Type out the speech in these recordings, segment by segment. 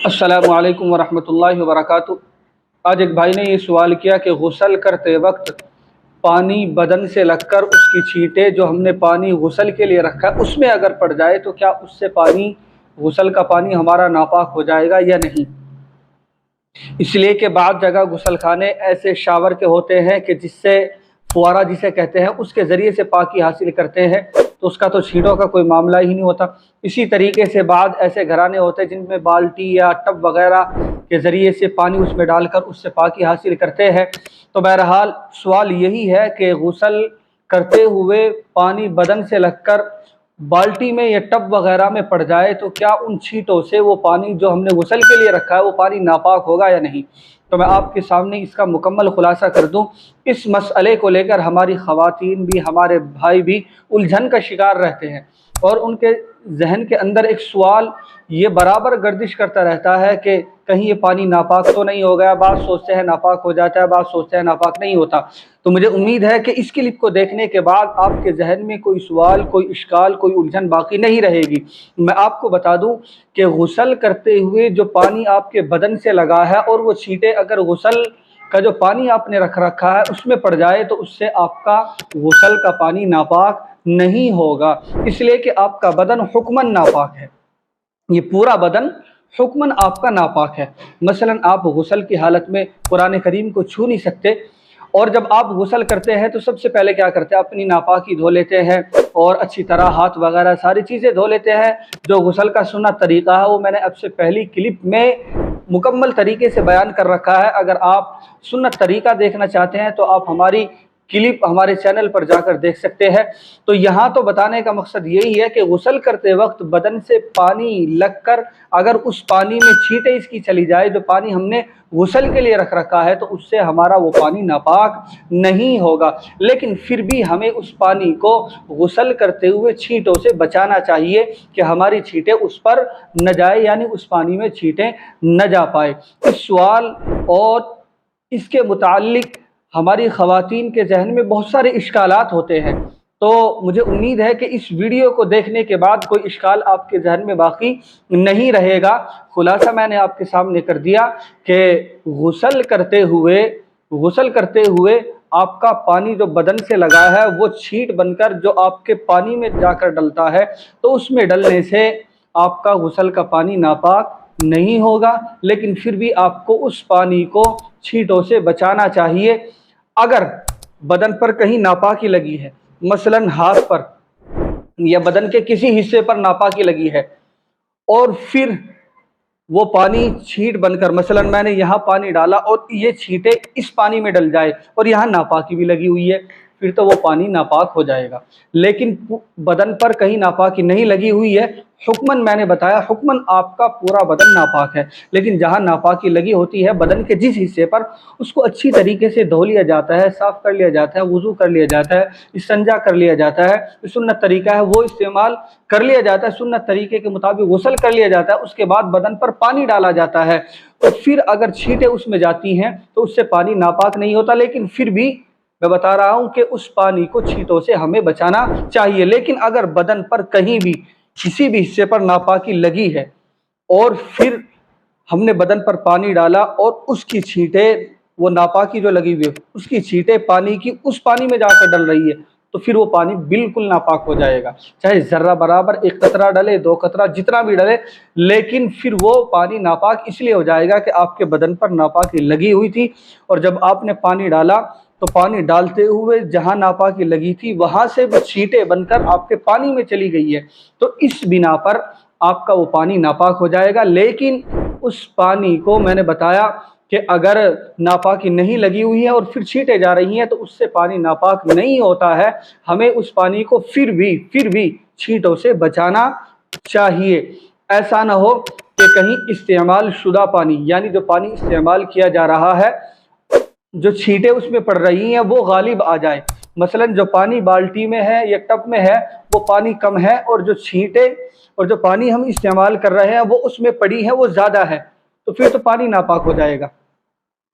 अस्सलामु अलैकुम वरहमतुल्लाहि वबरकातुह। आज एक भाई ने ये सवाल किया कि गुस्ल करते वक्त पानी बदन से लगकर उसकी छींटें जो हमने पानी गुस्ल के लिए रखा है उसमें अगर पड़ जाए तो क्या उससे पानी गुस्ल का पानी हमारा नापाक हो जाएगा या नहीं। इसलिए कि बाद जगह गुस्ल खाने ऐसे शावर के होते हैं कि जिससे फुआरा जिसे कहते हैं उसके ज़रिए से पाकी हासिल करते हैं, तो उसका तो छींटों का कोई मामला ही नहीं होता। इसी तरीके से बाद ऐसे घराने होते हैं जिनमें बाल्टी या टब वगैरह के ज़रिए से पानी उसमें डालकर उससे पाकी हासिल करते हैं। तो बहरहाल सवाल यही है कि गुस्ल करते हुए पानी बदन से लगकर बाल्टी में या टब वगैरह में पड़ जाए तो क्या उन छींटों से वो पानी जो हमने गुस्ल के लिए रखा है वो पानी नापाक होगा या नहीं। तो मैं आपके सामने इसका मुकम्मल खुलासा कर दूं। इस मसले को लेकर हमारी ख़वातीन भी हमारे भाई भी उलझन का शिकार रहते हैं और उनके जहन के अंदर एक सवाल ये बराबर गर्दिश करता रहता है कि कहीं ये पानी नापाक तो नहीं हो गया। बात सोचते हैं नापाक हो जाता है, बात सोचते हैं नापाक नहीं होता। तो मुझे उम्मीद है कि इस क्लिप को देखने के बाद आपके जहन में कोई सवाल, कोई इश्काल, कोई उलझन बाकी नहीं रहेगी। मैं आपको बता दूं कि गुस्ल करते हुए जो पानी आपके बदन से लगा है और वो छींटे अगर गुस्ल का जो पानी आपने रखा है उसमें पड़ जाए तो उससे आपका गुस्ल का पानी नापाक नहीं होगा, इसलिए कि आपका बदन हुक्मन नापाक है। ये पूरा बदन हुक्मन आपका नापाक है। मसलन आप गुस्ल की हालत में कुरान करीम को छू नहीं सकते, और जब आप गुस्ल करते हैं तो सबसे पहले क्या करते हैं, अपनी नापाकी धो लेते हैं और अच्छी तरह हाथ वगैरह सारी चीज़ें धो लेते हैं। जो गुस्ल का सुन्नत तरीक़ा है वो मैंने अब से पहली क्लिप में मुकम्मल तरीके से बयान कर रखा है। अगर आप सुन्नत तरीक़ा देखना चाहते हैं तो आप हमारी क्लिप हमारे चैनल पर जाकर देख सकते हैं। तो यहाँ तो बताने का मकसद यही है कि गुस्ल करते वक्त बदन से पानी लगकर अगर उस पानी में छींटे इसकी चली जाए, जो पानी हमने गुस्ल के लिए रखा है, तो उससे हमारा वो पानी नापाक नहीं होगा। लेकिन फिर भी हमें उस पानी को गुस्ल करते हुए छींटों से बचाना चाहिए कि हमारी छींटें उस पर न जाए, यानी उस पानी में छींटें न जा पाए। इस सवाल और इसके मुताल्लिक हमारी ख़वातीन के जहन में बहुत सारे इश्कालात होते हैं। तो मुझे उम्मीद है कि इस वीडियो को देखने के बाद कोई इश्काल आपके जहन में बाकी नहीं रहेगा। खुलासा मैंने आपके सामने कर दिया कि गुस्ल करते हुए आपका पानी जो बदन से लगा है वो छींट बनकर जो आपके पानी में जाकर डलता है, तो उसमें डलने से आपका गुस्ल का पानी नापाक नहीं होगा। लेकिन फिर भी आपको उस पानी को छींटों से बचाना चाहिए। अगर बदन पर कहीं नापाकी लगी है, मसलन हाथ पर या बदन के किसी हिस्से पर नापाकी लगी है, और फिर वो पानी छींट बनकर, मसलन मैंने यहाँ पानी डाला और ये छींटे इस पानी में डल जाए और यहाँ नापाकी भी लगी हुई है, फिर तो वो पानी नापाक हो जाएगा। लेकिन बदन पर कहीं नापाकी नहीं लगी हुई है, हुक्मन मैंने बताया, हुक्मन आपका पूरा बदन नापाक है। लेकिन जहाँ नापाकी लगी होती है बदन के जिस हिस्से पर, उसको अच्छी तरीके से धो लिया जाता है, साफ़ कर लिया जाता है, वुज़ू कर लिया जाता है, इस्तिंजा कर लिया जाता है, सुन्नत तरीका है वो इस्तेमाल कर लिया जाता है, सुन्नत तरीके के मुताबिक गुस्ल कर लिया जाता है। उसके बाद बदन पर पानी डाला जाता है। तो फिर अगर छींटें उसमें जाती हैं तो उससे पानी नापाक नहीं होता। लेकिन फिर भी मैं बता रहा हूँ कि उस पानी को छींटों से हमें बचाना चाहिए। लेकिन अगर बदन पर कहीं भी किसी भी हिस्से पर नापाकी लगी है और फिर हमने बदन पर पानी डाला और उसकी छींटें, वो नापाकी जो लगी हुई है उसकी छींटें पानी की उस पानी में जाकर डल रही है, तो फिर वो पानी बिल्कुल नापाक हो जाएगा। चाहे ज़र्रा बराबर एक कतरा डले, दो कतरा, जितना भी डले, लेकिन फिर वो पानी नापाक इसलिए हो जाएगा कि आपके बदन पर नापाकी लगी हुई थी, और जब आपने पानी डाला तो पानी डालते हुए जहाँ नापाकी लगी थी वहाँ से भी छींटें बनकर आपके पानी में चली गई है, तो इस बिना पर आपका वो पानी नापाक हो जाएगा। लेकिन उस पानी को मैंने बताया कि अगर नापाकी नहीं लगी हुई है और फिर छींटें जा रही हैं तो उससे पानी नापाक नहीं होता है। हमें उस पानी को फिर भी छींटों से बचाना चाहिए। ऐसा ना हो कि कहीं इस्तेमाल शुदा पानी, यानी जो पानी इस्तेमाल किया जा रहा है, जो छींटें उसमें पड़ रही हैं वो गालिब आ जाए। मसलन जो पानी बाल्टी में है या टब में है वो पानी कम है, और जो छींटें और जो पानी हम इस्तेमाल कर रहे हैं वो उसमें पड़ी है वो ज़्यादा है, तो फिर तो पानी नापाक हो जाएगा।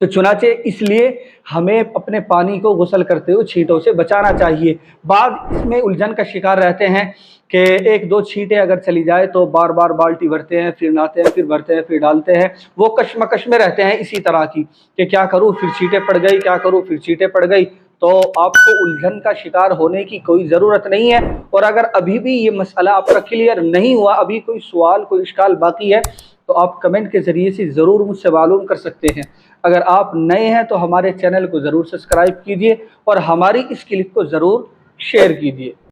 तो चुनाचे इसलिए हमें अपने पानी को गुस्ल करते हुए छींटों से बचाना चाहिए। बाद इसमें उलझन का शिकार रहते हैं کہ ایک دو چھینٹیں اگر چلی جائے تو بار بار بالٹی بھرتے ہیں، پھر نہاتے ہیں، پھر بھرتے ہیں، پھر ڈالتے ہیں، وہ کشمکش میں رہتے ہیں اسی طرح کی کہ کیا کروں پھر چھینٹیں پڑ گئی، کیا کروں پھر چھینٹیں پڑ گئی۔ تو آپ کو الجھن کا شکار ہونے کی کوئی ضرورت نہیں ہے، اور اگر ابھی بھی یہ مسئلہ آپ کا کلیئر نہیں ہوا، ابھی کوئی سوال کوئی اشکال باقی ہے، تو آپ کمنٹ کے ذریعے سے ضرور مجھ سے معلوم کر سکتے ہیں۔ اگر آپ نئے ہیں تو ہمارے چینل کو ضرور سبسکرائب کیجئے اور ہماری اس کلپ کو ضرور شیئر کیجئے۔